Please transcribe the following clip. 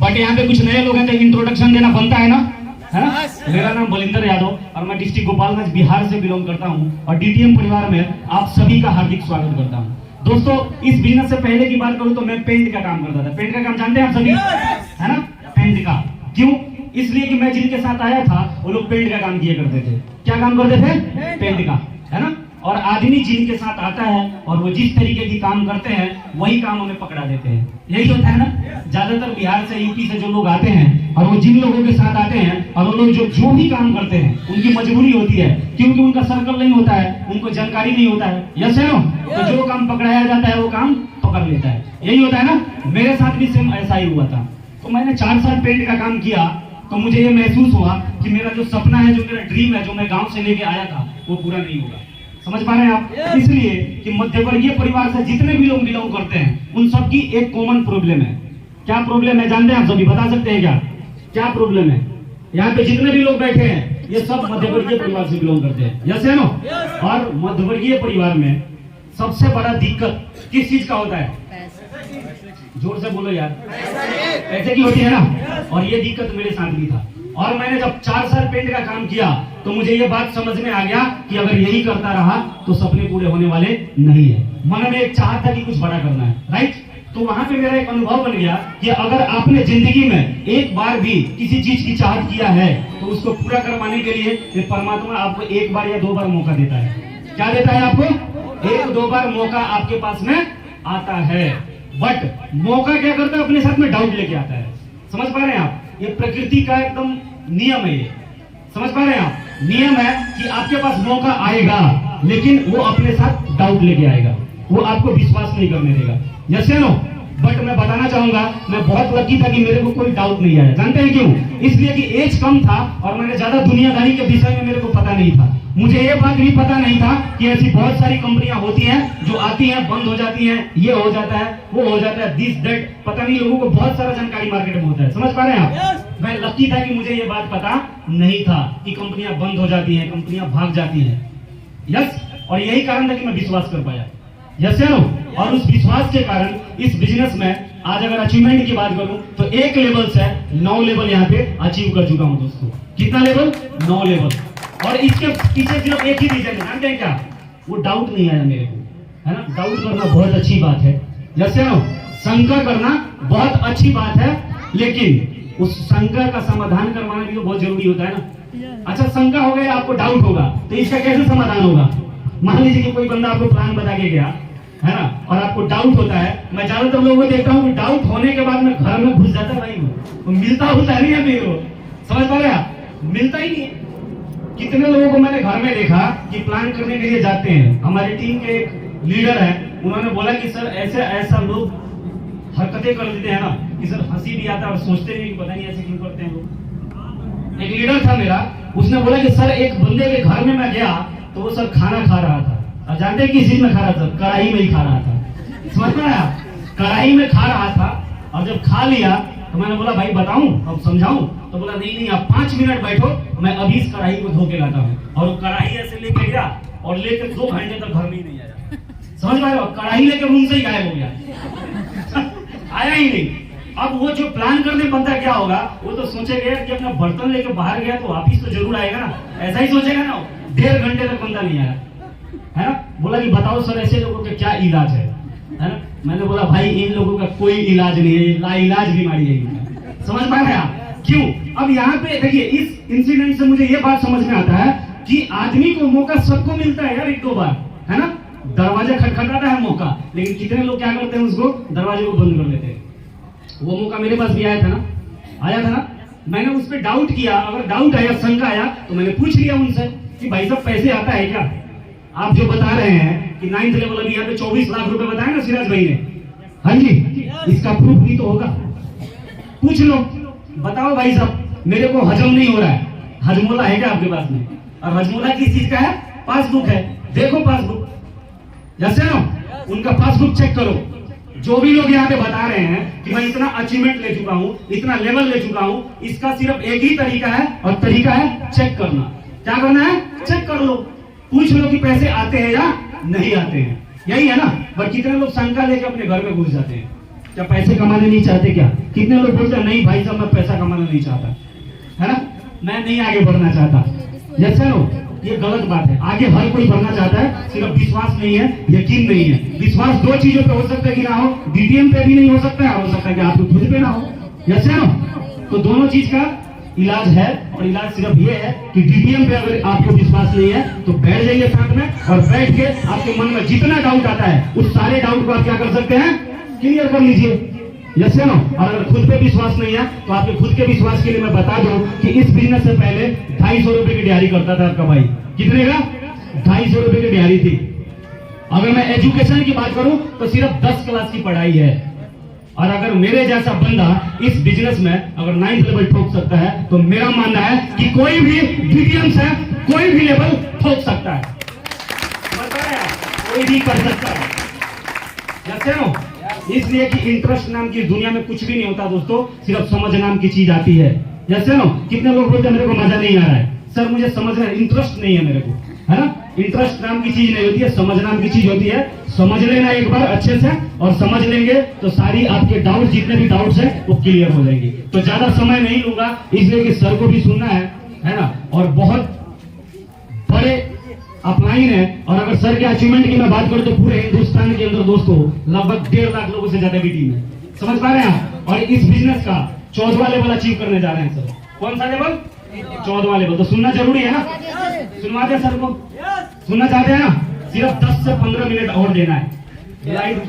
But यहाँ पे कुछ नए लोग हैं तो इंट्रोडक्शन देना बनता है ना, है ना। मेरा नाम बलिंदर यादव और मैं डिस्ट्रिक्ट गोपालगंज बिहार से बिलोंग करता हूँ और डीटीएम परिवार में आप सभी का हार्दिक स्वागत करता हूँ। दोस्तों, इस बिजनेस से पहले की बात करूँ तो मैं पेंट का काम करता था। पेंट का काम जानते हैं आप सभी, है ना। पेंट का क्यों, इसलिए कि मैं जिनके साथ आया था वो लोग पेंट का काम किया करते थे। क्या काम करते थे? पेंट का, है ना। और आदमी जिनके साथ आता है और वो जिस तरीके की काम करते हैं वही काम हमें पकड़ा देते हैं, यही होता है ना। ज्यादातर बिहार से यूपी से जो लोग आते हैं और वो जिन लोगों के साथ आते हैं और वो लोग जो भी काम करते हैं उनकी मजबूरी होती है, क्योंकि उनका सर्कल नहीं होता है, उनको जानकारी नहीं होता है, यस है नो। तो जो काम पकड़ाया जाता है वो काम पकड़ लेता है, यही होता है ना। मेरे साथ भी सेम ऐसा ही हुआ था। तो मैंने 4 साल पेंट का काम किया तो मुझे ये महसूस हुआ कि मेरा जो सपना है, जो मेरा ड्रीम है, जो मैं गांव से लेके आया था वो पूरा नहीं होगा। समझ पा रहे हैं आप? इसलिए कि मध्य वर्गीय परिवार से जितने भी लोग बिलोंग करते हैं उन सबकी एक कॉमन प्रॉब्लम है। क्या प्रॉब्लम है जानते हैं आप सभी? बता सकते हैं क्या क्या प्रॉब्लम है? यहाँ पे जितने भी लोग बैठे हैं ये सब मध्य वर्गीय परिवार से बिलोंग करते हैं, यस है नो। और मध्य वर्गीय परिवार में सबसे बड़ा दिक्कत किस चीज का होता है? जोर से बोलो यार, पैसे की होती है ना। और ये दिक्कत मेरे साथ भी था। और मैंने जब 4 साल पेंट का काम किया तो मुझे ये बात समझ में आ गया कि अगर यही करता रहा तो सपने पूरे होने वाले नहीं है। मन में एक चाह था कि कुछ बड़ा करना है, राइट। तो वहां पे मेरा एक अनुभव बन गया कि अगर आपने जिंदगी में एक बार भी किसी चीज की चाहत किया है तो उसको पूरा करवाने के लिए परमात्मा आपको 1 बार या 2 बार मौका देता है। क्या देता है आपको? 1-2 बार मौका आपके पास में आता है। बट मौका क्या करता है? अपने साथ में डाउट लेके आता है। समझ पा रहे हैं आप? ये प्रकृति का एकदम नियम है। ये समझ पा रहे हैं आप? नियम है कि आपके पास मौका आएगा लेकिन वो अपने साथ डाउट लेके आएगा, वो आपको विश्वास नहीं करने देगा, यस या नो। बट मैं बताना चाहूंगा मैं बहुत लकी था कि मेरे को कोई डाउट नहीं आया। जानते हैं क्यों? इसलिए कि एज कम था और मैंने ज्यादा दुनियादारी के विषय में मेरे को पता नहीं था। मुझे ये बात भी पता नहीं था कि ऐसी बहुत सारी कंपनियां होती हैं जो आती हैं, बंद हो जाती हैं, ये हो जाता है, वो हो जाता है, दिस दैट, पता नहीं। लोगों को बहुत सारा जानकारी मार्केट में होता है। समझ पा रहे हैं आप? मैं लकी था कि मुझे ये बात पता नहीं था कि कंपनियां बंद हो जाती हैं, कंपनियां भाग जाती हैं, यस। और यही कारण था कि मैं विश्वास कर पाया, यस या नो। और उस विश्वास के कारण इस बिजनेस में आज अगर अचीवमेंट की बात करूं तो 1 लेवल से 9 लेवल यहाँ पे अचीव कर चुका हूं दोस्तों। कितना लेवल? 9 लेवल। और इसके पीछे सिर्फ एक ही रीजन है, जानते हैं क्या? वो डाउट नहीं आया मेरे को, है ना। डाउट करना बहुत अच्छी बात है, यस या नो। शंका करना बहुत अच्छी बात है, लेकिन उस शंका का समाधान करवाना भी तो बहुत जरूरी होता है ना। अच्छा, शंका हो गया, आपको डाउट होगा तो इसका कैसे समाधान होगा? मान लीजिए कि कोई बंदा आपको प्लान बता के गया, है ना, और आपको डाउट होता है। मैं ज्यादातर लोगों को देखता हूँ कि डाउट होने के बाद में घर में घुस जाता है, भाई वो मिलता होता नहीं है मेरे को। समझ पा रहे आप? मिलता ही नहीं है। कितने लोगों को मैंने घर में देखा कि प्लान करने के लिए जाते हैं। हमारी टीम के एक लीडर है, उन्होंने बोला कि सर ऐसा लोग हरकतें कर देते हैं ना कि सर हंसी भी आता है और सोचते भी पता नहीं ऐसे क्यों करते हैं लोग। एक लीडर था मेरा, उसने बोला कि सर एक बंदे के घर में मैं गया तो वो सर खाना खा रहा था। और जानते हैं किस चीज में खा रहा था? कढ़ाई में ही खा रहा था। समझ पा रहे हैं आप? कढ़ाई में खा रहा था। और जब खा लिया तो मैंने बोला भाई बताऊं, अब समझाऊं? तो बोला नहीं आप 5 मिनट बैठो, मैं अभी इस कढ़ाई को धो के लाता हूँ। और वो कढ़ाई ऐसे लेके गया और लेकर 2 घंटे तक घर में ही नहीं आया। समझ पा रहे हो? कढ़ाई लेकर रूम से ही गायब हो गया, आया ही नहीं। अब वो जो प्लान करने बनता क्या होगा, वो तो सोचेगा कि अपना बर्तन लेकर बाहर गया तो वापिस तो जरूर आएगा ना, ऐसा ही सोचेगा ना। 1.5 घंटे तक बंदा नहीं आया, है ना। बोला कि बताओ सर ऐसे लोगों का क्या इलाज है ना। मैंने बोला भाई इन लोगों का कोई इलाज नहीं है, लाइलाज बीमारी है इनका। समझ पा रहे हैं आप? क्यों? अब यहाँ पे देखिए, इस इंसिडेंट से मुझे ये बात समझ में आता है कि आदमी को मौका सबको मिलता है यार, 1-2 बार, है ना। दरवाजा खटखटाता है मौका, लेकिन कितने लोग क्या करते हैं? उसको दरवाजे को बंद कर देते हैं। वो मौका मेरे पास भी आया था ना। मैंने उस पर डाउट किया। अगर डाउट आया, शंका आया तो मैंने पूछ लिया उनसे कि भाई साहब पैसे आता है क्या? आप जो बता रहे हैं कि 9th लेवल अभी यहाँ पे 24 लाख रुपए बताया ना सिराज भाई ने, हाँ जी, इसका प्रूफ भी तो होगा। पूछ लो, बताओ भाई साहब मेरे को हजम नहीं हो रहा है। हजमोला है क्या आपके पास में? और हजमोला किस चीज का है? पासबुक है। देखो पासबुक, जैसे ना उनका पासबुक चेक करो। जो भी लोग यहाँ पे बता रहे हैं कि मैं इतना अचीवमेंट ले चुका हूँ, इतना लेवल ले चुका हूँ, इसका सिर्फ एक ही तरीका है और तरीका है चेक करना। क्या करना है? चेक कर लो, पूछ लो कि पैसे आते हैं या नहीं आते हैं, यही है ना। पर कितने लोग शंका लेके अपने घर में घुस जाते हैं। क्या पैसे कमाने नहीं चाहते क्या? कितने लोग बोलते हैं नहीं भाई साहब मैं पैसा कमाना नहीं चाहता, है ना, मैं नहीं आगे बढ़ना चाहता। जैसे नो ये गलत बात है। आगे हर कोई बढ़ना चाहता है, सिर्फ विश्वास नहीं है, यकीन नहीं है। विश्वास दो चीजों पे हो सकता है कि ना हो, डीटीएम पे भी नहीं हो सकता है, हो सकता है कि आपको खुद पे ना हो। जैसे नो तो दोनों चीज का इलाज है, और इलाज सिर्फ ये है कि डीटीएम पे अगर आपको विश्वास नहीं है तो बैठ जाइए साथ में, और बैठ के आपके मन में जितना डाउट आता है उस सारे डाउट को आप क्या कर सकते हैं, क्लियर कर लीजिए। Yes no. और अगर खुद पे विश्वास नहीं है तो आपके खुद के विश्वास के लिए मैं बता दूं कि इस बिजनेस से पहले 250 रुपए की दिहाड़ी करता था आपका भाई। कितने का? 250 रुपए की दिहाड़ी थी। अगर मैं एजुकेशन की बात करूं तो सिर्फ 10 क्लास की पढ़ाई है। और अगर मेरे जैसा बंदा इस बिजनेस में अगर 9th लेवल ठोक सकता है तो मेरा मानना है कि कोई भी डीटीएम से कोई भी लेवल ठोक सकता है। कोई भी कर सकता है। जैसे नो इसलिए कि इंटरेस्ट नाम की दुनिया में कुछ भी नहीं होता दोस्तों, सिर्फ समझ नाम की चीज आती है। जैसे नो कितने लोग बोलते हैं मेरे को मजा नहीं आ रहा है सर, मुझे समझना इंटरेस्ट नहीं है मेरे को, है ना। इंटरेस्ट नाम की चीज नहीं होती है, समझ नाम की चीज होती है। समझ लेना एक बार अच्छे से, और समझ लेंगे तो सारी आपके डाउट जितने भी डाउट्स है वो क्लियर हो जाएंगे। तो ज्यादा समय नहीं लूंगा इसलिए कि सर को भी सुनना है ना। और बहुत बड़े अपलाइन है, और अगर सर के अचीवमेंट की मैं बात करूं तो पूरे हिंदुस्तान के अंदर दोस्तों लगभग 1.5 लाख लोगों से ज्यादा की टीम है। समझ पा रहे हैं आप? और इस बिजनेस का 14वां लेवल अचीव करने जा रहे हैं सर। कौन सा लेवल? 14वां लेवल। तो सुनना जरूरी है ना, सुनवा दे सर को। सुनना चाहते हैं ना? सिर्फ 10 से 15 मिनट और देना है। लाइव